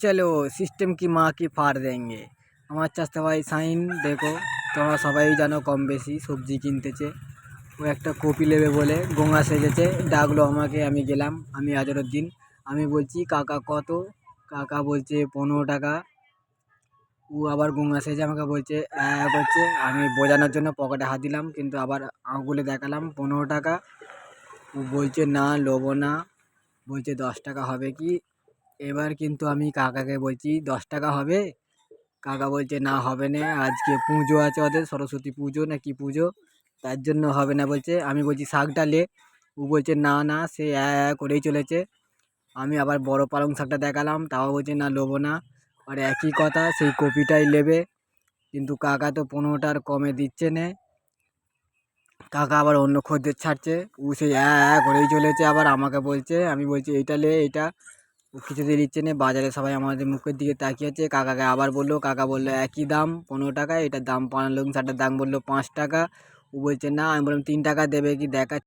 চলো সিস্টেম কি মা কি ফাড় দেंगे। আমার চাচা ভাই সাইন দেখো, তোমরা সবাই জানো কম বেশি সবজি কিনতেছে। ও একটা কপি নেবে বলে গঙ্গা সেজেছে, ডাকলো আমাকে, আমি গেলাম। আমি আজরুদ্দিন, আমি বলছি কাকা কত, কাকা বলছে 15 টাকা। ও আবার গঙ্গা সেজে আমাকে বলছে করছে, আমি বোঝানোর জন্য পকেটে হাত দিলাম, কিন্তু আবার আঙুলে দেখালাম 15 টাকা। ও বলছে না লোবো না, বলছে 10 টাকা হবে কি। এবার কিন্তু আমি কাকাকে বলছি 10 টাকা হবে, কাকা বলছে না হবে না, আজকে পুজো আছে ওদের, সরস্বতী পুজো না কি পুজো, তার জন্য হবে না বলছে। আমি বলছি শাকটা লে, ও বলছে না না, সে করেই চলেছে। আমি আবার বড় পালং শাকটা দেখালাম, তাও বলছে না লোবো না। আর একই কথা, সেই কপিটাই নেবে, কিন্তু কাকা তো 15টার কমে দিচ্ছে না। কাকা আবার অন্য খদ্দের ছাড়ছে, ও সেই করেই চলেছে, আবার আমাকে বলছে। আমি বলছি এইটা লে এইটা, ও কিছুতেই নিচ্ছে না। বাজারে সবাই আমাদের মুখের দিকে তাকিয়ে আছে। কাকাকে আবার বললো, কাকা বললো একই দাম 15 টাকা, এটার দাম পালং শাকটার দাম বললো 5 টাকা। ও বলছে না, আমি বললাম 3 টাকা দেবে কি দেখা।